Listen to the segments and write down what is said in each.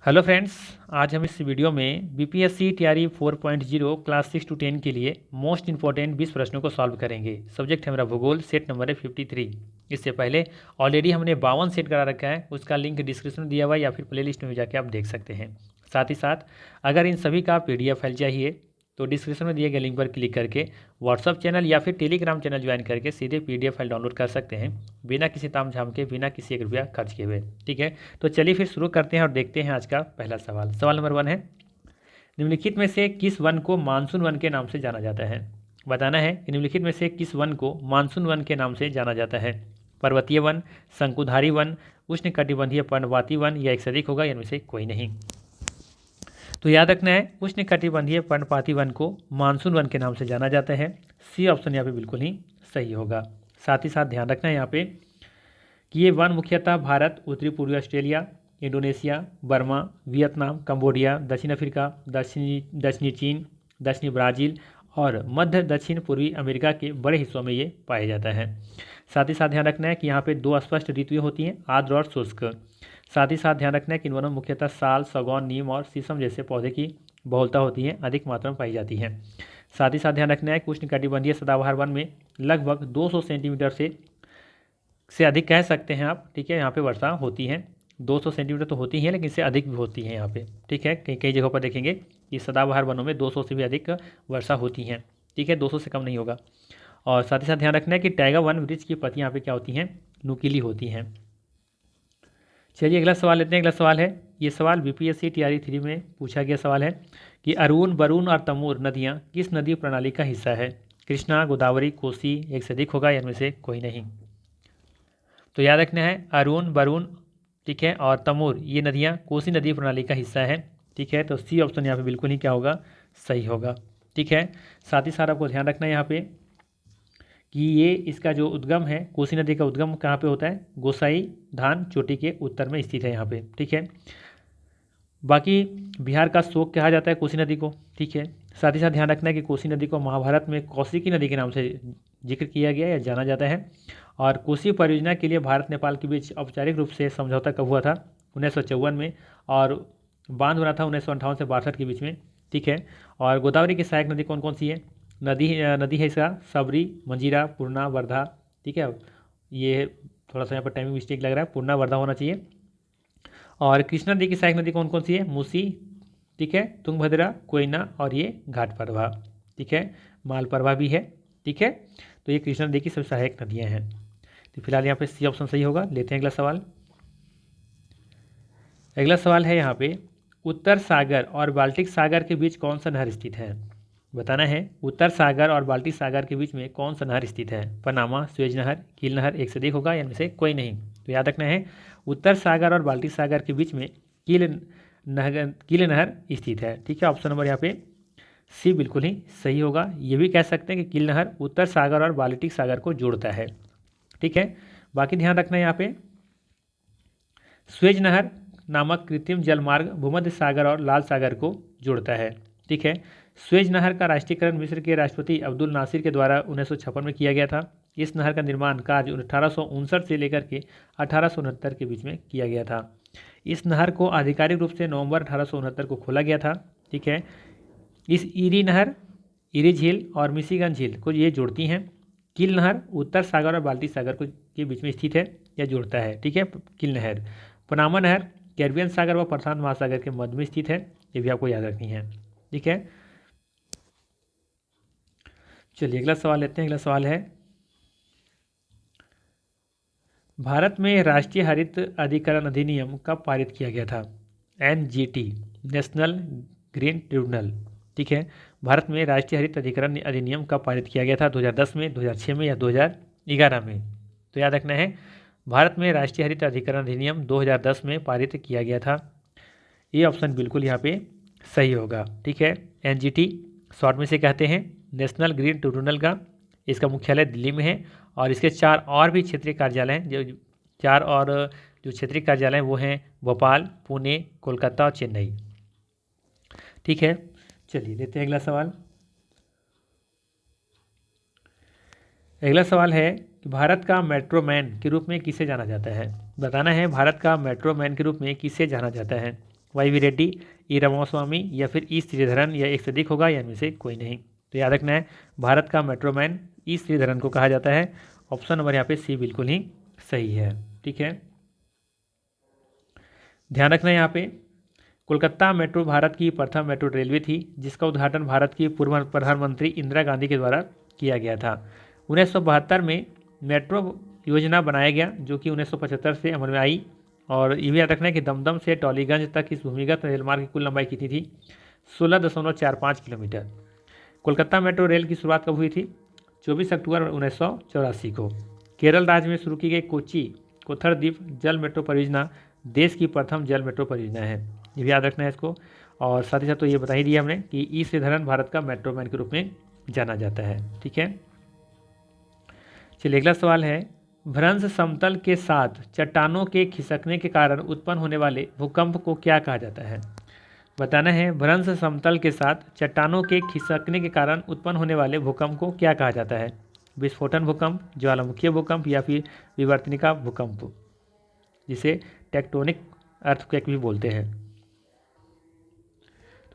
Hello friends, आज हम इस वीडियो में बीपीएससी टीआरई 4.0 क्लास 6 to 10 के लिए मोस्ट इंपॉर्टेंट 20 प्रश्नों को सॉल्व करेंगे। सब्जेक्ट है मेरा भूगोल, सेट नंबर है 53। इससे पहले ऑलरेडी हमने 52 सेट करा रखा है, उसका लिंक डिस्क्रिप्शन में दिया हुआ है या फिर प्लेलिस्ट में जाके आप देख सकते हैं। साथ ही साथ अगर इन सभी का पीडीएफ फाइल चाहिए तो डिस्क्रिप्शन में दिए गए लिंक पर क्लिक करके व्हाट्सअप चैनल या फिर टेलीग्राम चैनल ज्वाइन करके सीधे पीडीएफ फाइल डाउनलोड कर सकते हैं, बिना किसी तामझाम के, बिना किसी 1 रुपया खर्च किए हुए। ठीक है, तो चलिए फिर शुरू करते हैं और देखते हैं आज का पहला सवाल। सवाल नंबर 1 है, निम्नलिखित में से किस वन को मानसून वन के नाम से जाना जाता है? बताना है कि निम्नलिखित में से किस वन को मानसून वन के नाम से जाना जाता है। पर्वतीय वन, शंकुधारी वन, उष्णकटिबंधीय पर्णपाती वन या एक से अधिक होगा, इनमें से कोई नहीं। तो याद रखना है, उष्णकटिबंधीय पर्णपाती वन को मानसून वन के नाम से जाना जाता है। सी ऑप्शन यहाँ पे बिल्कुल ही सही होगा। साथ ही साथ ध्यान रखना है यहाँ पे कि ये वन मुख्यतः भारत, उत्तरी पूर्वी Australia, Indonesia, Burma, Vietnam, Cambodia, दक्षिण अफ्रीका, दक्षिणी चीन, दक्षिणी ब्राज़ील और मध्य दक्षिण पूर्वी अमेरिका के बड़े हिस्सों में ये पाया जाता है। साथ ही साथ ध्यान रखना है कि यहाँ पे 2 स्पष्ट ऋतुएं होती हैं, आर्द्र और शुष्क। साथ ही साथ ध्यान रखना है कि इन वनों में मुख्यतः साल, सागौन, नीम और शीशम जैसे पौधे की बहुलता होती है, अधिक मात्रा में पाई जाती है। साथ ही साथ ध्यान रखना है कि उष्णकटिबंधीय सदाबहार वन में लगभग 200 सेंटीमीटर से अधिक कह सकते हैं आप। ठीक है, यहाँ पे वर्षा होती है। 200 सेंटीमीटर तो होती है, लेकिन इससे अधिक भी होती है यहाँ पे। ठीक है, कई कई जगहों पर देखेंगे कि सदाबहार वनों में 200 से भी अधिक वर्षा होती है। ठीक है, 200 से कम नहीं होगा। और साथ ही साथ ध्यान रखना है कि टाइगर वन वृक्ष की पत्तियाँ यहाँ पे क्या होती हैं, नुकीली होती हैं। चलिए अगला सवाल लेते हैं। अगला सवाल है, ये सवाल बीपीएससी टीआरई 3 में पूछा गया सवाल है कि अरुण, बरून और तमूर नदियाँ किस नदी प्रणाली का हिस्सा है? कृष्णा, गोदावरी, कोसी, एक से अधिक होगा, या इनमें से कोई नहीं। तो याद रखना है, अरुण, बरून, ठीक है, और तमूर ये नदियाँ कोसी नदी प्रणाली का हिस्सा है। ठीक है, तो सी ऑप्शन यहाँ पे बिल्कुल ही क्या होगा, सही होगा। ठीक है, साथ ही साथ आपको ध्यान रखना है यहाँ पे कि ये इसका जो उद्गम है, कोसी नदी का उद्गम कहाँ पे होता है? गोसाई धान चोटी के उत्तर में स्थित है यहाँ पे। ठीक है, बाकी बिहार का शोक कहा जाता है कोसी नदी को। ठीक है, साथ ही साथ ध्यान रखना है कि कोसी नदी को महाभारत में कौशिकी नदी के नाम से जिक्र किया गया या जाना जाता है। और कोसी परियोजना के लिए भारत नेपाल के बीच औपचारिक रूप से समझौता कब हुआ था? 1954 में। और बांध बना था 1958 से 62 के बीच में। ठीक है, और गोदावरी की सहायक नदी कौन कौन सी है? नदी है इसका सबरी, मंजीरा, पूर्णा, वर्धा। ठीक है, ये थोड़ा सा यहाँ पर टाइमिंग मिस्टेक लग रहा है, पूर्णा वर्धा होना चाहिए। और कृष्णा नदी की सहायक नदी कौन कौन सी है? मूसी, ठीक है, तुंगभद्रा, कोयना और ये घाट परवा। ठीक है, मालपरवा भी है। ठीक है, तो ये कृष्णा नदी की सब सहायक नदियाँ हैं। तो फिलहाल यहाँ पे सी ऑप्शन सही होगा। लेते हैं अगला सवाल। अगला सवाल है यहाँ पे, उत्तर सागर और बाल्टिक सागर के बीच कौन सा नहर स्थित है? बताना है, उत्तर सागर और बाल्टिक सागर के बीच में कौन सा नहर स्थित है? पनामा, स्वेज नहर, कील नहर, एक से अधिक होगा, या इनमें से कोई नहीं। तो याद रखना है, उत्तर सागर और बाल्टिक सागर के बीच में कील नहर स्थित है। ठीक है, ऑप्शन नंबर यहाँ पे सी बिल्कुल ही सही होगा। ये भी कह सकते हैं कि कील नहर उत्तर सागर और बाल्टिक सागर को जोड़ता है। ठीक है, बाकी ध्यान रखना है यहाँ पे, स्वेज नहर नामक कृत्रिम जलमार्ग भूमध्य सागर और लाल सागर को जोड़ता है। ठीक है, स्वेज नहर का राष्ट्रीयकरण मिस्र के राष्ट्रपति अब्दुल नासिर के द्वारा 1956 में किया गया था। इस नहर का निर्माण कार्य 1859 से लेकर के 1869 के बीच में किया गया था। इस नहर को आधिकारिक रूप से नवंबर 1869 को खोला गया था। ठीक है, इस ईरी नहर, ईरी झील और मिशिगन झील को ये जोड़ती हैं। कील नहर उत्तर सागर और बाल्टिक सागर को के बीच में स्थित है या जोड़ता है। ठीक है, कील नहर। पनामा नहर कैरिबियन सागर व प्रशांत महासागर के मध्य में स्थित है, ये भी आपको याद रखनी है। ठीक है, चलिए अगला सवाल लेते हैं। अगला सवाल है, भारत में राष्ट्रीय हरित अधिकरण अधिनियम कब पारित किया गया था? NGT, national green tribunal. ठीक है, भारत में राष्ट्रीय हरित अधिकरण अधिनियम कब पारित किया गया था? 2010 में, 2006 में या 2011 में? तो याद रखना है, भारत में राष्ट्रीय हरित अधिकरण अधिनियम 2010 में पारित किया गया था। ये ऑप्शन बिल्कुल यहाँ पे सही होगा। ठीक है, एनजीटी शॉर्ट में से कहते हैं, नेशनल ग्रीन ट्रिब्यूनल का इसका मुख्यालय दिल्ली में है। और इसके 4 और भी क्षेत्रीय कार्यालय हैं, जो 4 और जो क्षेत्रीय कार्यालय हैं वो हैं भोपाल, पुणे, कोलकाता और चेन्नई। ठीक है, चलिए लेते हैं अगला सवाल। अगला सवाल है कि भारत का मेट्रो मैन के रूप में किसे जाना जाता है? बताना है, भारत का मेट्रो मैन के रूप में किसे जाना जाता है? वाई वी रेड्डी, ई रामास्वामी या फिर ई श्रीधरन, या एक से अधिक होगा या इनमें से कोई नहीं। तो याद रखना है भारत का मेट्रोमैन ई श्रीधरन को कहा जाता है। ऑप्शन नंबर यहाँ पे सी बिल्कुल ही सही है। ठीक है, ध्यान रखना है यहाँ पे कोलकाता मेट्रो भारत की प्रथम मेट्रो रेलवे थी जिसका उद्घाटन भारत की पूर्व प्रधानमंत्री इंदिरा गांधी के द्वारा किया गया था। 1972 में मेट्रो योजना बनाया गया जो कि 1975 से अमल में आई। और ये भी याद रखना है कि दमदम से टॉलीगंज तक इस भूमिगत रेलमार्ग की कुल लंबाई कितनी थी? 16.45 किलोमीटर। कोलकाता मेट्रो रेल की शुरुआत कब हुई थी? 24 अक्टूबर 1984 को। केरल राज्य में शुरू की गई कोच्चि कोथर द्वीप जल मेट्रो परियोजना देश की प्रथम जल मेट्रो परियोजना है। ये भी याद रखना है इसको। और साथ ही साथ तो ये बता ही दिया हमने कि ई श्रीधरन भारत का मेट्रोमैन के रूप में जाना जाता है। ठीक है, चलिए अगला सवाल है भ्रंश समतल के साथ चट्टानों के खिसकने के कारण उत्पन्न होने वाले भूकंप को क्या कहा जाता है? बताना है भ्रंश समतल के साथ चट्टानों के खिसकने के कारण उत्पन्न होने वाले भूकंप को क्या कहा जाता है? विस्फोटन भूकंप, ज्वालामुखीय भूकंप या फिर विवर्तनिका भूकंप, जिसे टेक्टोनिक अर्थक्वेक भी बोलते हैं।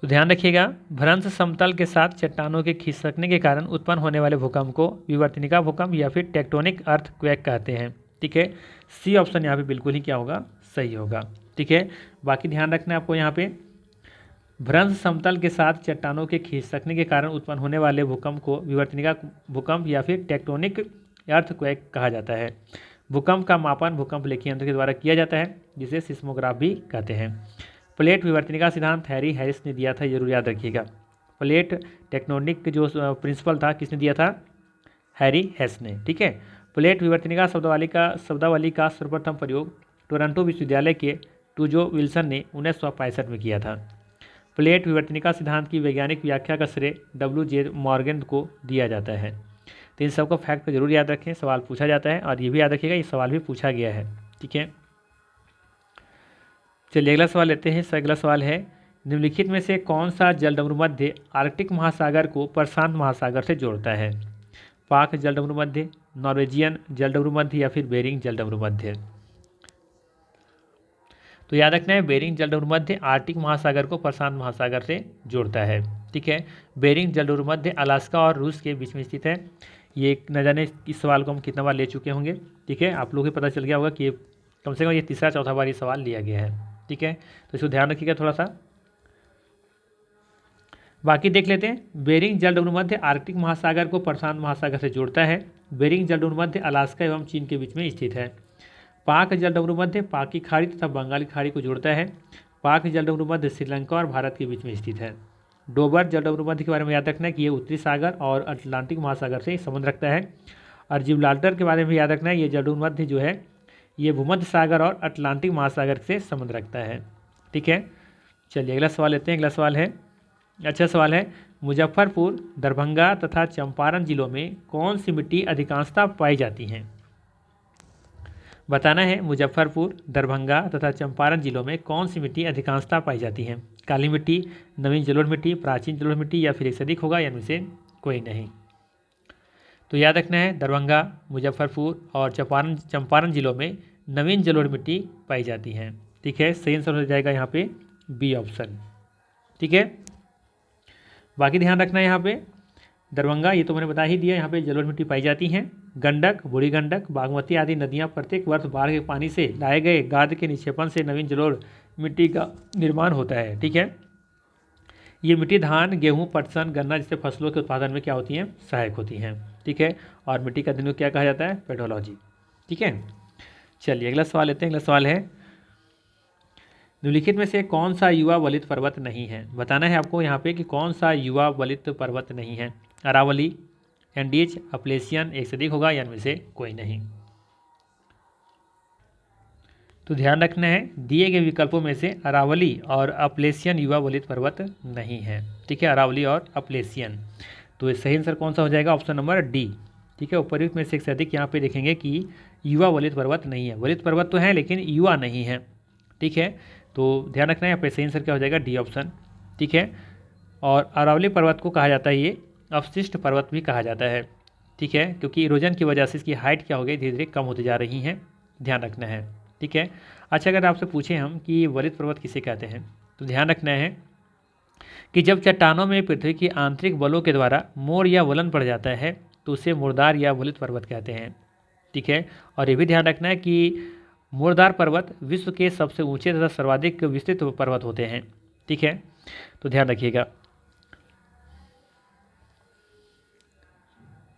तो ध्यान रखिएगा भ्रंश समतल के साथ चट्टानों के खिसकने के कारण उत्पन्न होने वाले भूकंप को विवर्तनिका भूकंप या फिर टेक्टोनिक अर्थक्वेक कहते हैं। ठीक है, सी ऑप्शन यहाँ पे बिल्कुल ही क्या होगा? सही होगा। ठीक है, बाकी ध्यान रखना है आपको यहाँ पे भ्रंश समतल के साथ चट्टानों के खिसकने के कारण उत्पन्न होने वाले भूकंप को विवर्तनिका भूकंप या फिर टेक्टोनिक अर्थक्वेक कहा जाता है। भूकंप का मापन भूकंप लेखी यंत्र के द्वारा किया जाता है जिसे सिस्मोग्राफ भी कहते हैं। प्लेट विवर्तनिका सिद्धांत हैरी हैरिस ने दिया था, जरूर याद रखिएगा। प्लेट टेक्टोनिक जो प्रिंसिपल था किसने दिया था? हैरी हैस ने। ठीक है, प्लेट विवर्तनिका शब्दावली का सर्वप्रथम प्रयोग टोरंटो विश्वविद्यालय के टूजो विल्सन ने 1965 में किया था। प्लेट विवर्तनिका सिद्धांत की वैज्ञानिक व्याख्या का श्रेय WJ मॉर्गन को दिया जाता है। तो इन सबको फैक्ट जरूर याद रखें, सवाल पूछा जाता है और ये भी याद रखिएगा ये सवाल भी पूछा गया है। ठीक है, चलिए अगला सवाल लेते हैं। अगला सवाल है निम्नलिखित में से कौन सा जलडमरू मध्य आर्कटिक महासागर को प्रशांत महासागर से जोड़ता है? पाक जलडमरू मध्य, नॉर्वेजियन जलडमरू मध्य या फिर बेरिंग जलडमरू मध्य? तो याद रखना है बेरिंग जलडमरू मध्य आर्कटिक महासागर को प्रशांत महासागर से जोड़ता है। ठीक है, बेरिंग जलडमरू मध्य अलास्का और रूस के बीच में स्थित है। ये न जाने इस सवाल को हम कितना बार ले चुके होंगे। ठीक है, आप लोगों को पता चल गया होगा कि कम से कम ये तीसरा चौथा बार ये सवाल लिया गया है। ठीक है, तो इसको ध्यान रखिएगा थोड़ा सा। बाकी देख लेते हैं। बेरिंग जलडमरू मध्य आर्कटिक महासागर को प्रशांत महासागर से जोड़ता है। बेरिंग जलडमरू मध्य अलास्का एवं चीन के बीच में स्थित है। पाक जलडमरू मध्य पाक की खाड़ी तथा बंगाली खाड़ी को जोड़ता है। पाक जलडमरू मध्य श्रीलंका और भारत के बीच में स्थित है। डोबर जलडमरू मध्य के बारे में याद रखना है कि ये उत्तरी सागर और अटलांटिक महासागर से संबंध रखता है। और जिब्राल्टर के बारे में याद रखना है ये जलडमरू मध्य जो है ये भूमध्य सागर और अटलांटिक महासागर से संबंध रखता है। ठीक है, चलिए अगला सवाल लेते हैं। अगला सवाल है अच्छा सवाल है मुजफ्फरपुर, दरभंगा तथा चंपारण जिलों में कौन सी मिट्टी अधिकांशतः पाई जाती हैं? बताना है मुजफ्फरपुर, दरभंगा तथा चंपारण जिलों में कौन सी मिट्टी अधिकांशतः पाई जाती है? काली मिट्टी, नवीन जलोढ़ मिट्टी, प्राचीन जलोढ़ मिट्टी या फिर एक से अधिक होगा या इनमें से कोई नहीं? तो याद रखना है दरभंगा, मुजफ्फरपुर और चंपारण जिलों में नवीन जलोढ़ मिट्टी पाई जाती हैं। ठीक है, सही आंसर हो जाएगा यहाँ पे बी ऑप्शन। ठीक है, बाकी ध्यान रखना है यहाँ पे दरभंगा ये तो मैंने बता ही दिया, यहाँ पे जलोढ़ मिट्टी पाई जाती हैं। गंडक, बूढ़ी गंडक, बागमती आदि नदियाँ प्रत्येक वर्ष बाढ़ के पानी से लाए गए गाद के निक्षेपण से नवीन जलोढ़ मिट्टी का निर्माण होता है। ठीक है, ये मिट्टी धान, गेहूँ, पटसन, गन्ना जैसे फसलों के उत्पादन में क्या होती हैं? सहायक होती हैं। ठीक है, और मिट्टी का अध्ययन को क्या कहा जाता है? पेडोलॉजी। ठीक है, चलिए अगला सवाल लेते हैं। अगला सवाल है निम्नलिखित में से कौन सा युवा वलित पर्वत नहीं है? बताना है आपको यहाँ पे कि कौन सा युवा वलित पर्वत नहीं है। अरावली, एंडीज, अपलेशियन, एक से अधिक होगा या इनमें से कोई नहीं? तो ध्यान रखना है दिए गए विकल्पों में से अरावली और अपलेशियन युवा वलित पर्वत नहीं है। ठीक है, अरावली और अपलेशियन। तो सही आंसर कौन सा हो जाएगा? Option number D. ठीक है, उपयुक्त में से एक से अधिक यहाँ पे देखेंगे कि युवा वलित पर्वत नहीं है। वलित पर्वत तो है लेकिन युवा नहीं है। ठीक है, तो ध्यान रखना है यहाँ पे सही आंसर क्या हो जाएगा? D option. ठीक है, और अरावली पर्वत को कहा जाता है ये अवशिष्ट पर्वत भी कहा जाता है। ठीक है, क्योंकि इरोजन की वजह से इसकी हाइट क्या हो गई? धीरे धीरे कम होती जा रही हैं, ध्यान रखना है। ठीक है, अच्छा अगर आपसे पूछें हम कि वलित पर्वत किसे कहते हैं तो ध्यान रखना है कि जब चट्टानों में पृथ्वी की आंतरिक बलों के द्वारा मोड़ या वलन पड़ जाता है तो उसे मुर्दार या वलित पर्वत कहते हैं। ठीक है, और ये भी ध्यान रखना है कि मुर्दार पर्वत विश्व के सबसे ऊंचे तथा सर्वाधिक विस्तृत पर्वत होते हैं। ठीक है, तो ध्यान रखिएगा।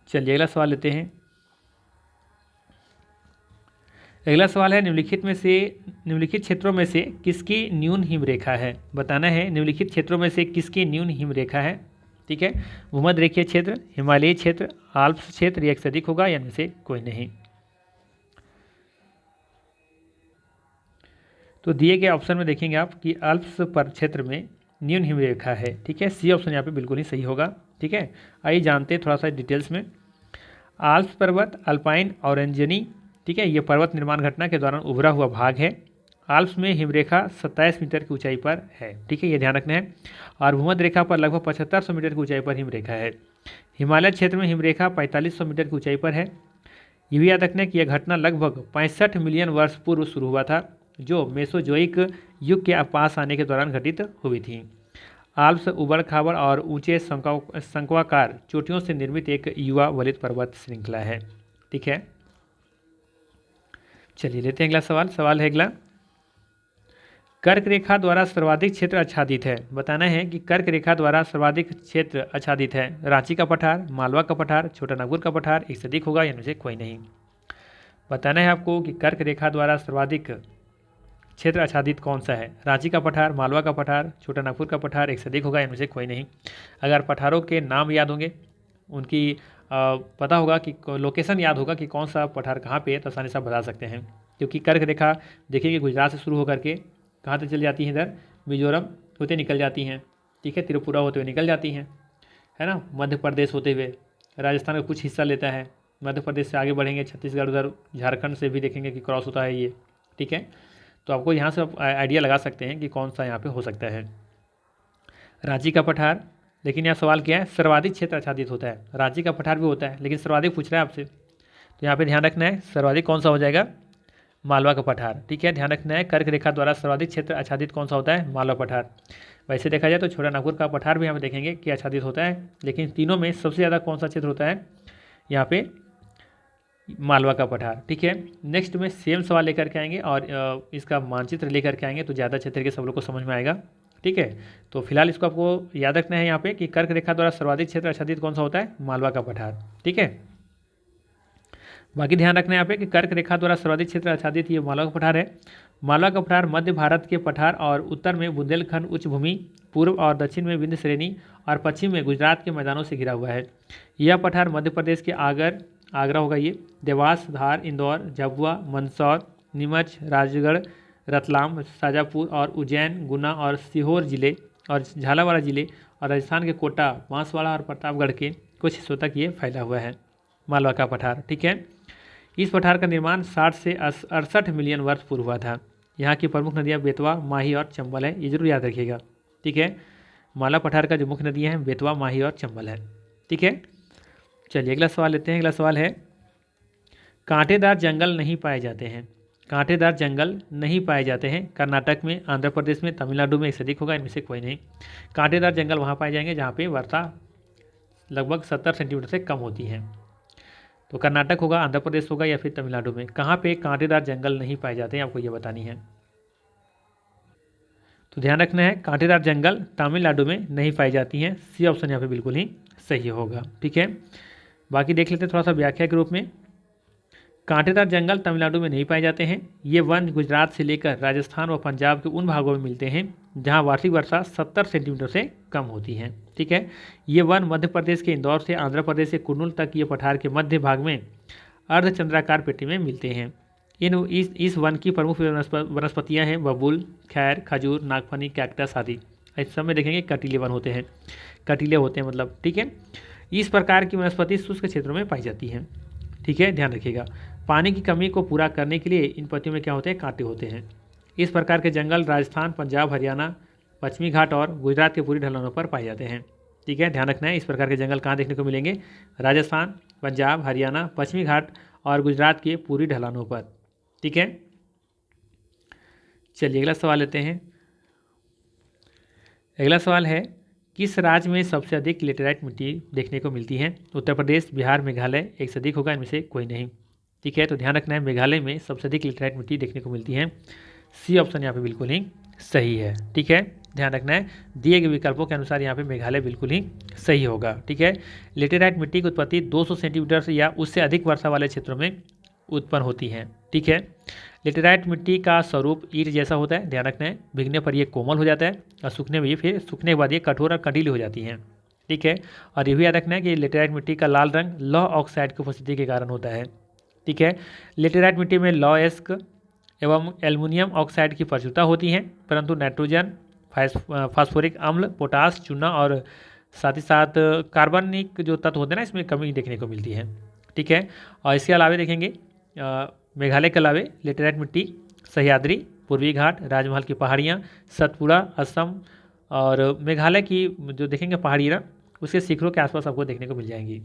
चलिए अगला सवाल लेते हैं। अगला सवाल है निम्नलिखित क्षेत्रों में से किसकी न्यून हिमरेखा है। बताना है निम्नलिखित क्षेत्रों में से किसकी न्यून हिमरेखा है। ठीक है, भूमध्य रेखीय क्षेत्र, हिमालयी क्षेत्र, आल्प्स क्षेत्र, या एक से अधिक होगा या इनमें से कोई नहीं। तो दिए गए ऑप्शन में देखेंगे आप कि अल्प्स पर क्षेत्र में न्यून हिमरेखा है। ठीक है, सी ऑप्शन यहाँ पे बिल्कुल ही सही होगा। ठीक है, आइए जानते हैं थोड़ा सा डिटेल्स में। आल्प्स पर्वत अल्पाइन ऑरेंजनी, ठीक है, ये पर्वत निर्माण घटना के दौरान उभरा हुआ भाग है। आल्प्स में हिमरेखा 27 मीटर की ऊंचाई पर है। ठीक है, ये ध्यान रखना है। और भूमध्य रेखा पर लगभग 7500 मीटर की ऊंचाई पर हिमरेखा है। हिमालय क्षेत्र में हिमरेखा 4500 मीटर की ऊंचाई पर है। ये भी याद रखना है कि यह घटना लगभग 65 मिलियन वर्ष पूर्व शुरू हुआ था, जो मेसोजोइक युग के पास आने के दौरान घटित हुई थी। आल्प्स उबड़ खाबड़ और ऊंचे शंक्वाकार चोटियों से निर्मित एक युवा वलित पर्वत श्रृंखला है। ठीक है, चलिए लेते हैं अगला सवाल। सवाल है अगला, कर्क रेखा द्वारा सर्वाधिक क्षेत्र आच्छादित है। बताना है कि कर्क रेखा द्वारा सर्वाधिक क्षेत्र आच्छादित है। रांची का पठार, मालवा का पठार, छोटा नागपुर का पठार, एक से अधिक होगा या इनमें से कोई नहीं। बताना है आपको कि कर्क रेखा द्वारा सर्वाधिक क्षेत्र आच्छादित कौन सा है। रांची का पठार, मालवा का पठार, छोटा नागपुर का पठार, एक से अधिक होगा, इनमें से कोई नहीं। अगर पठारों के नाम याद होंगे, उनकी पता होगा कि लोकेशन याद होगा कि कौन सा पठार कहाँ पे है, तो आसानी से आप बता सकते हैं। क्योंकि कर्क रेखा देखिए गुजरात से शुरू होकर के कहाँ तक चली जाती हैं, इधर मिजोरम होते निकल जाती हैं। ठीक है, त्रिपुरा होते हुए निकल जाती हैं, है ना, मध्य प्रदेश होते हुए राजस्थान का कुछ हिस्सा लेता है। मध्य प्रदेश से आगे बढ़ेंगे छत्तीसगढ़, उधर झारखंड से भी देखेंगे कि क्रॉस होता है ये। ठीक है, तो आपको यहाँ से आइडिया लगा सकते हैं कि कौन सा यहाँ पे हो सकता है। रांची का पठार, लेकिन यहाँ सवाल क्या है, सर्वाधिक क्षेत्र आच्छादित होता है। रांची का पठार भी होता है लेकिन सर्वाधिक पूछ रहा है आपसे, तो यहाँ पे ध्यान रखना है सर्वाधिक कौन सा हो जाएगा, मालवा का पठार। ठीक है, ध्यान रखना है कर्क रेखा द्वारा सर्वाधिक क्षेत्र आच्छादित कौन सा होता है, मालवा पठार। वैसे देखा जाए तो छोटा नागपुर का पठार भी यहाँ पे देखेंगे कि आच्छादित होता है, लेकिन तीनों में सबसे ज़्यादा कौन सा क्षेत्र होता है, यहाँ पे मालवा का पठार। ठीक है, नेक्स्ट में सेम सवाल लेकर के आएंगे और इसका मानचित्र लेकर के आएंगे, तो ज़्यादा क्षेत्र के सब लोग को समझ में आएगा। ठीक है, तो फिलहाल इसको आपको याद रखना है यहाँ पे कि कर्क रेखा द्वारा सर्वाधिक क्षेत्र आच्छादित कौन सा होता है, मालवा का पठार। ठीक है, बाकी ध्यान रखना है यहाँ पे कि कर्क रेखा द्वारा सर्वाधिक क्षेत्र आच्छादित ये मालवा का पठार है। मालवा का पठार मध्य भारत के पठार और उत्तर में बुंदेलखंड उच्च भूमि, पूर्व और दक्षिण में विंध्य श्रेणी और पश्चिम में गुजरात के मैदानों से घिरा हुआ है। यह पठार मध्य प्रदेश के आगरा होगा ये, देवास, धार, इंदौर, झाबुआ, मंदसौर, नीमच, राजगढ़, रतलाम, शाजापुर और उज्जैन, गुना और सीहोर जिले और झालावाड़ जिले और राजस्थान के कोटा, बांसवाड़ा और प्रतापगढ़ के कुछ हिस्सों तक ये फैला हुआ है मालवा का पठार। ठीक है, इस पठार का निर्माण 60 से 68 मिलियन वर्ष पूर्व हुआ था। यहाँ की प्रमुख नदियाँ बेतवा, माही और चंबल है, ये जरूर याद रखिएगा। ठीक है, मालवा पठार का जो मुख्य नदियाँ हैं बेतवा, माही और चंबल है। ठीक है, चलिए अगला सवाल लेते हैं। अगला सवाल है, कांटेदार जंगल नहीं पाए जाते हैं। कांटेदार जंगल नहीं पाए जाते हैं कर्नाटक में, आंध्र प्रदेश में, तमिलनाडु में, एक से अधिक होगा, इनमें से कोई नहीं। कांटेदार जंगल वहाँ पाए जाएंगे जहाँ पे वर्षा लगभग 70 सेंटीमीटर से कम होती है। तो कर्नाटक होगा, आंध्र प्रदेश होगा या फिर तमिलनाडु में। कहाँ पे कांटेदार जंगल नहीं पाए जाते हैं आपको ये बतानी है। तो ध्यान रखना है कांटेदार जंगल तमिलनाडु में नहीं पाई जाती हैं, सी ऑप्शन यहाँ पे बिल्कुल ही सही होगा। ठीक है, बाकी देख लेते हैं थोड़ा सा व्याख्या के रूप में। कांटेदार जंगल तमिलनाडु में नहीं पाए जाते हैं। ये वन गुजरात से लेकर राजस्थान व पंजाब के उन भागों में मिलते हैं जहां वार्षिक वर्षा 70 सेंटीमीटर से कम होती है। ठीक है, ये वन मध्य प्रदेश के इंदौर से आंध्र प्रदेश के कुर्नूल तक ये पठार के मध्य भाग में अर्धचंद्राकार पेटी में मिलते हैं। इस वन की प्रमुख वनस्पतियाँ हैं बबूल, खैर, खजूर, नागफनी, कैक्टस आदि। इस समय देखेंगे कटीले वन होते हैं, कटीले होते हैं मतलब। ठीक है, इस प्रकार की वनस्पति शुष्क क्षेत्रों में पाई जाती हैं। ठीक है, ध्यान रखिएगा। पानी की कमी को पूरा करने के लिए इन पत्तियों में क्या होते हैं, कांटे होते हैं। इस प्रकार के जंगल राजस्थान, पंजाब, हरियाणा, पश्चिमी घाट और गुजरात के पूरी ढलानों पर पाए जाते हैं। ठीक है, ध्यान रखना है इस प्रकार के जंगल कहाँ देखने को मिलेंगे, राजस्थान, पंजाब, हरियाणा, पश्चिमी घाट और गुजरात के पूरी ढलानों पर। ठीक है, चलिए अगला सवाल लेते हैं। अगला सवाल है, किस राज्य में सबसे अधिक लेटेराइट मिट्टी देखने को मिलती है? उत्तर प्रदेश, बिहार, मेघालय, एक से अधिक होगा, इनमें से कोई नहीं। ठीक है, तो ध्यान रखना है मेघालय में सबसे अधिक लेटेराइट मिट्टी देखने को मिलती है। सी ऑप्शन यहाँ पे बिल्कुल ही सही है। ठीक है, ध्यान रखना है दिए गए विकल्पों के अनुसार यहाँ पे मेघालय बिल्कुल ही सही होगा। ठीक है, लेटेराइट मिट्टी की उत्पत्ति 200 सेंटीमीटर से या उससे अधिक वर्षा वाले क्षेत्रों में उत्पन्न होती है। ठीक है, लेटेराइट मिट्टी का स्वरूप ईंट जैसा होता है, ध्यान रखना है। भीगने पर ये कोमल हो जाता है और सूखने में ये फिर सूखने के बाद ये कठोर और कंटीली हो जाती हैं। ठीक है, और ये भी याद रखना है कि लेटेराइट मिट्टी का लाल रंग लौह ऑक्साइड की उपस्थिति के कारण होता है। ठीक है, लेटेराइट मिट्टी में लौह एवं एल्युमिनियम ऑक्साइड की प्रचुरता होती है, परंतु नाइट्रोजन, फास्फोरिक अम्ल, पोटास, चूना और साथ ही साथ कार्बनिक जो तत्व होते हैं ना, इसमें कमी देखने को मिलती है। ठीक है, और इसके अलावे देखेंगे मेघालय के अलावे लेटेराइट मिट्टी सह्याद्री, पूर्वी घाट, राजमहल की पहाड़ियाँ, सतपुड़ा, असम और मेघालय की जो देखेंगे पहाड़ियाँ उसके शिखरों के आसपास आपको देखने को मिल जाएंगी।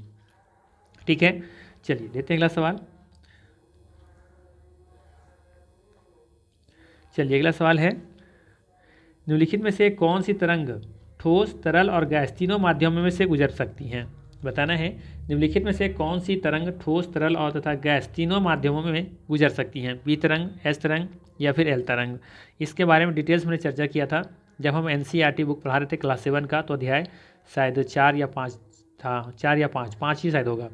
ठीक है, चलिए लेते हैं अगला सवाल। चलिए अगला सवाल है, निम्नलिखित में से कौन सी तरंग ठोस, तरल और गैस तीनों माध्यमों में से गुजर सकती हैं? बताना है निम्नलिखित में से कौन सी तरंग ठोस, तरल और तथा गैस तीनों माध्यमों में गुजर सकती हैं? बी तरंग, एस तरंग या फिर एल तरंग। इसके बारे में डिटेल्स में चर्चा किया था जब हम एनसीईआरटी बुक पढ़ा रहे थे क्लास 7 का, तो अध्याय शायद 4 या 5 था, 4 या 5 ही शायद होगा,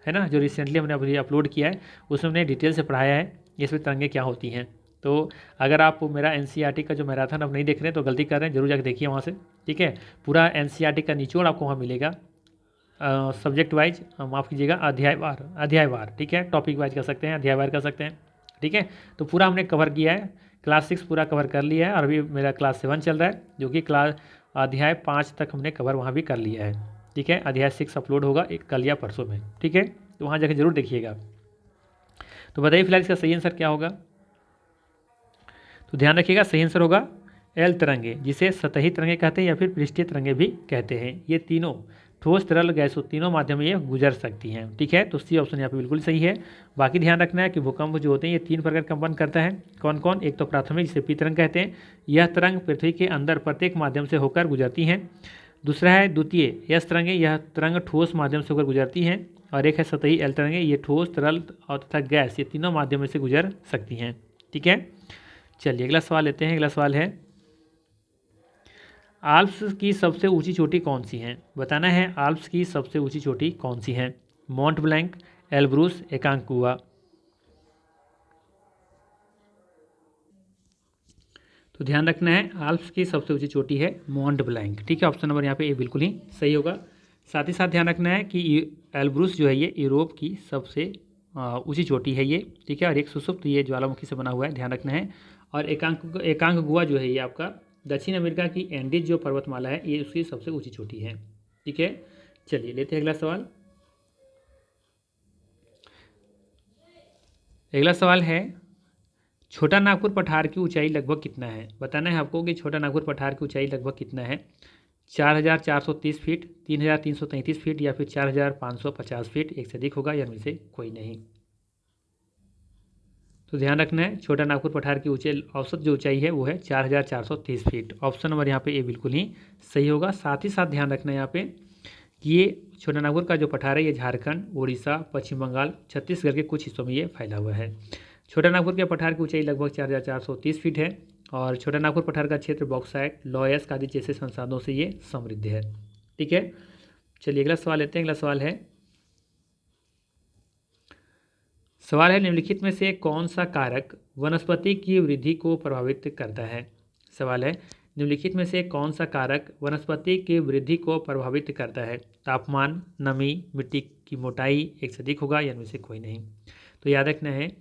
है ना, जो रिसेंटली हमने अभी अपलोड किया है उसमें हमने डिटेल से पढ़ाया है इसमें तरंगें क्या होती हैं। तो अगर आप मेरा एनसीईआरटी का जो मैराथन आप नहीं देख रहे हैं तो गलती कर रहे हैं, जरूर जाकर देखिए वहाँ से। ठीक है, पूरा एनसीईआरटी का निचोड़ आपको वहाँ मिलेगा, सब्जेक्ट वाइज, माफ़ कीजिएगा अध्यायवार। ठीक है, टॉपिक वाइज कर सकते हैं, अध्यायवार कर सकते हैं। ठीक है, तो पूरा हमने कवर किया है, क्लास 6 पूरा कवर कर लिया है और अभी मेरा क्लास 7 चल रहा है जो कि अध्याय 5 तक हमने कवर वहाँ भी कर लिया है। ठीक है, अध्याय 6 अपलोड होगा एक कल या परसों में। ठीक है, तो वहाँ जाकर जरूर देखिएगा। तो बताइए फिलहाल इसका सही आंसर क्या होगा? तो ध्यान रखिएगा सही आंसर होगा एल तरंगे, जिसे सतही तरंगे कहते हैं या फिर पृष्ठीय तरंगे भी कहते हैं। ये तीनों ठोस, तरल, गैस तीनों माध्यम में ये गुजर सकती हैं। ठीक है, तो सी ऑप्शन यहाँ पे बिल्कुल सही है। बाकी ध्यान रखना है कि भूकंप जो होते हैं ये 3 प्रकार कंपन करता है। कौन कौन? एक तो प्राथमिक, जिसे पी तरंग कहते हैं, यह तरंग पृथ्वी के अंदर प्रत्येक माध्यम से होकर गुजरती हैं। दूसरा है द्वितीय एस तरंगे, यह तरंग ठोस माध्यम से होकर गुजरती हैं। और एक है सतही एल तरंगे, ये ठोस, तरल और तथा गैस ये तीनों माध्यम से गुजर सकती हैं। ठीक है, चलिए अगला सवाल लेते हैं। अगला सवाल है, आल्प्स की सबसे ऊंची चोटी कौन सी है? बताना है आल्प्स की सबसे ऊंची चोटी कौन सी है? Mount Blanc, Elbrus, Aconcagua. तो ध्यान रखना है आल्प्स की सबसे ऊंची चोटी है माउंट ब्लैंक। ठीक है, ऑप्शन नंबर यहाँ पे ये बिल्कुल ही सही होगा। साथ ही साथ ध्यान रखना है कि एल्ब्रूस जो है ये यूरोप की सबसे ऊंची चोटी है ये। ठीक है, और एक सुसुप्त ये ज्वालामुखी से बना हुआ है, ध्यान रखना है। और एकांकगुआ जो है ये आपका दक्षिण अमेरिका की एंडीज जो पर्वतमाला है ये उसकी सबसे ऊंची चोटी है। ठीक है, चलिए लेते हैं अगला सवाल। अगला सवाल है, छोटा नागपुर पठार की ऊंचाई लगभग कितना है? बताना है आपको कि छोटा नागपुर पठार की ऊंचाई लगभग कितना है? 4430 फीट, 3333 फीट या फिर 4550 फीट, एक से अधिक होगा या इनमें से कोई नहीं। तो ध्यान रखना है छोटा नागपुर पठार की ऊंचाई औसत जो ऊंचाई है वो है 4430 फीट। ऑप्शन नंबर यहाँ पे ये बिल्कुल ही सही होगा। साथ ही साथ ध्यान रखना है यहाँ पे कि ये छोटा नागपुर का जो पठार है ये झारखंड, उड़ीसा, पश्चिम बंगाल, छत्तीसगढ़ के कुछ हिस्सों में ये फैला हुआ है। छोटा नागपुर के पठार की ऊंचाई लगभग 4430 फीट है और छोटा नागपुर पठार का क्षेत्र बॉक्साइट, लौह आदि जैसे संसाधनों से ये समृद्ध है। ठीक है, चलिए अगला सवाल लेते हैं। अगला सवाल है निम्नलिखित में से कौन सा कारक वनस्पति की वृद्धि को प्रभावित करता है? सवाल है निम्नलिखित में से कौन सा कारक वनस्पति की वृद्धि को प्रभावित करता है? तापमान, नमी, मिट्टी की मोटाई, एक से अधिक होगा या इनमें से कोई नहीं। तो याद रखना है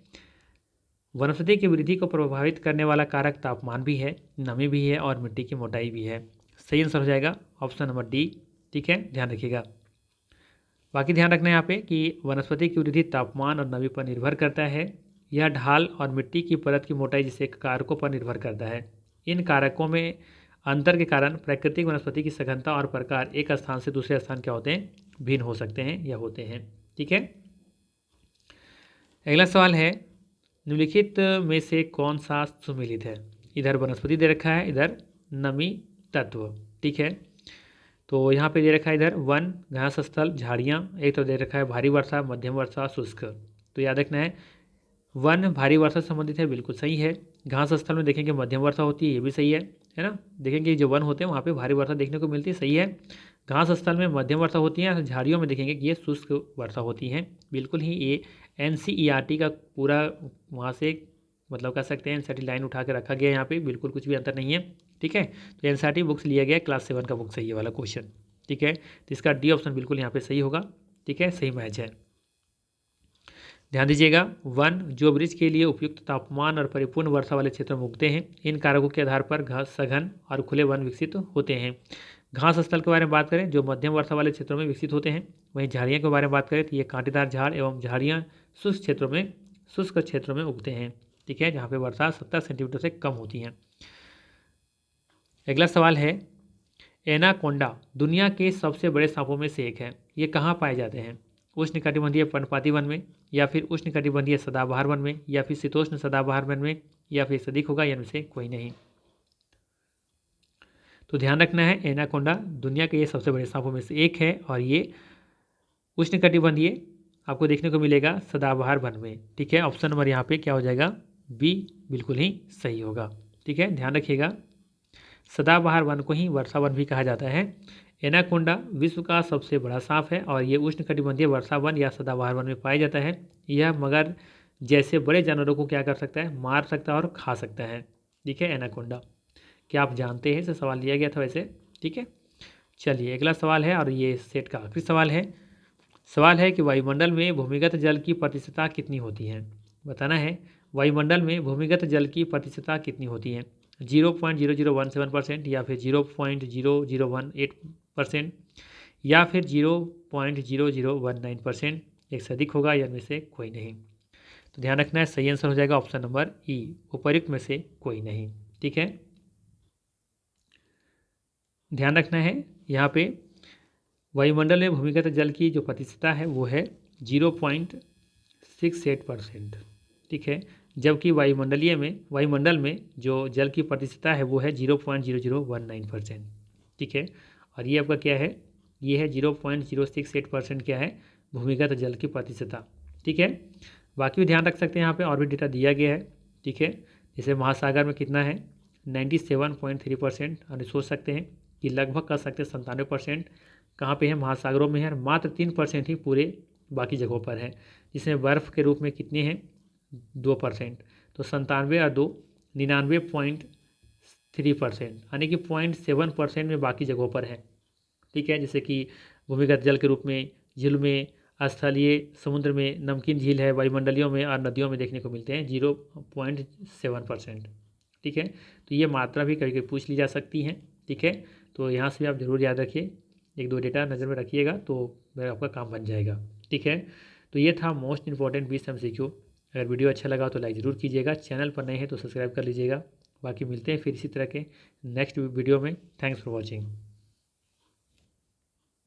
वनस्पति की वृद्धि को प्रभावित करने वाला कारक तापमान भी है, नमी भी है और मिट्टी की मोटाई भी है। सही आंसर हो जाएगा ऑप्शन नंबर डी। ठीक है, ध्यान रखिएगा। बाकी ध्यान रखना है यहाँ पे कि वनस्पति की वृद्धि तापमान और नमी पर निर्भर करता है। यह ढाल और मिट्टी की परत की मोटाई जैसे कारकों पर निर्भर करता है। इन कारकों में अंतर के कारण प्राकृतिक वनस्पति की सघनता और प्रकार एक स्थान से दूसरे स्थान क्या होते हैं? भिन्न हो सकते हैं या होते हैं। ठीक है, अगला सवाल है निम्नलिखित में से कौन सा सुमेलित है? इधर वनस्पति दे रखा है, इधर नमी तत्व। ठीक है। तो यहाँ पे दे रखा है इधर वन घास स्थल झाड़ियाँ, एक तो दे रखा है भारी वर्षा, मध्यम वर्षा, शुष्क। तो याद रखना है वन भारी वर्षा से संबंधित है, बिल्कुल सही है। घास स्थल में देखेंगे मध्यम वर्षा होती है, ये भी सही है ना। देखेंगे जो वन होते हैं वहाँ पे भारी वर्षा देखने को मिलती है, सही है। घास स्थल में मध्यम वर्षा होती है, झाड़ियों में देखेंगे कि ये शुष्क वर्षा होती है, बिल्कुल ही ये NCERT का पूरा वहाँ से मतलब कह सकते हैं NCERT लाइन उठा के रखा गया है यहाँ पे, बिल्कुल कुछ भी अंतर नहीं है, ठीक है। तो NCERT बुक्स लिया गया है, क्लास 7 का बुक सही है वाला क्वेश्चन, ठीक है। तो इसका डी ऑप्शन बिल्कुल यहाँ पे सही होगा, ठीक है, सही मैच है। ध्यान दीजिएगा, वन जो वृक्ष के लिए उपयुक्त तापमान और परिपूर्ण वर्षा वाले क्षेत्रों में उगते हैं, इन कारकों के आधार पर घास सघन और खुले वन विकसित होते हैं। घास स्थल के बारे में बात करें जो मध्यम वर्षा वाले क्षेत्रों में विकसित होते हैं, वहीं झाड़ियों के बारे में बात करें तो ये कांटेदार झाड़ एवं झाड़ियाँ शुष्क क्षेत्रों में उगते हैं, ठीक है, जहाँ पे वर्षा 70 सेंटीमीटर से कम होती है। अगला सवाल है, एनाकोंडा दुनिया के सबसे बड़े सांपों में से एक है, ये कहाँ पाए जाते हैं? उष्णकटिबंधीय पर्णपाती वन में, या फिर उष्णकटिबंधीय सदाबहार वन में, या फिर शीतोष्ण सदाबहार वन में, या फिर सदिक होगा, या इनमें से कोई नहीं। तो ध्यान रखना है एनाकोंडा दुनिया के ये सबसे बड़े सांपों में से एक है और ये उष्णकटिबंधीय आपको देखने को मिलेगा सदाबहार वन में, ठीक है। ऑप्शन नंबर यहाँ पे क्या हो जाएगा? बी बिल्कुल ही सही होगा, ठीक है, ध्यान रखिएगा। सदाबहार वन को ही वर्षा वन भी कहा जाता है। एनाकोंडा विश्व का सबसे बड़ा सांप है और ये उष्णकटिबंधीय वर्षा वन या सदाबहार वन में पाया जाता है। यह मगर जैसे बड़े जानवरों को क्या कर सकता है? मार सकता है और खा सकता है, ठीक है, एनाकोंडा। क्या आप जानते हैं? इसे सवाल लिया गया था वैसे, ठीक है। चलिए अगला सवाल है और ये सेट का आखिरी सवाल है। सवाल है कि वायुमंडल में भूमिगत जल की प्रतिशतता कितनी होती है? बताना है वायुमंडल में भूमिगत जल की प्रतिशतता कितनी होती है? 0.0017% या फिर 0.0018% या फिर 0.0019%, एक से अधिक होगा या इनमें से कोई नहीं। तो ध्यान रखना है सही आंसर हो जाएगा ऑप्शन नंबर ई, उपर्युक्त में से कोई नहीं, ठीक है। ध्यान रखना है यहाँ पे वायुमंडल में भूमिगत जल की जो प्रतिशतता है वो है 0.68%, ठीक है, जबकि वायुमंडल में जो जल की प्रतिशतता है वो है 0.0019%, ठीक है। और ये आपका क्या है? ये है 0.068% क्या है? भूमिगत जल की प्रतिशतता, ठीक है। बाकी भी ध्यान रख सकते हैं, यहाँ पे और भी डेटा दिया गया है, ठीक है। जैसे महासागर में कितना है? 97.3%, और सोच सकते हैं कि लगभग कर सकते हैं 97% कहाँ पे है? महासागरों में है, और मात्र 3% ही पूरे बाकी जगहों पर है, जिसमें बर्फ़ के रूप में कितने हैं? 2%। तो 97 और 2 99.3%, यानी कि 0.7% में बाकी जगहों पर है, ठीक है। जैसे कि भूमिगत जल के रूप में झील में, स्थलीय समुद्र में नमकीन झील है, वायुमंडलियों में और नदियों में देखने को मिलते हैं 0.7%, ठीक है। तो ये मात्रा भी कभी कभी पूछ ली जा सकती है, ठीक है। तो यहाँ से आप ज़रूर याद रखिए, एक दो डेटा नज़र में रखिएगा तो आपका काम बन जाएगा, ठीक है। तो ये था मोस्ट इंपॉर्टेंट 20 MCQ। अगर वीडियो अच्छा लगा तो लाइक ज़रूर कीजिएगा, चैनल पर नए हैं तो सब्सक्राइब कर लीजिएगा। बाकी मिलते हैं फिर इसी तरह के नेक्स्ट वीडियो में। Thanks for watching.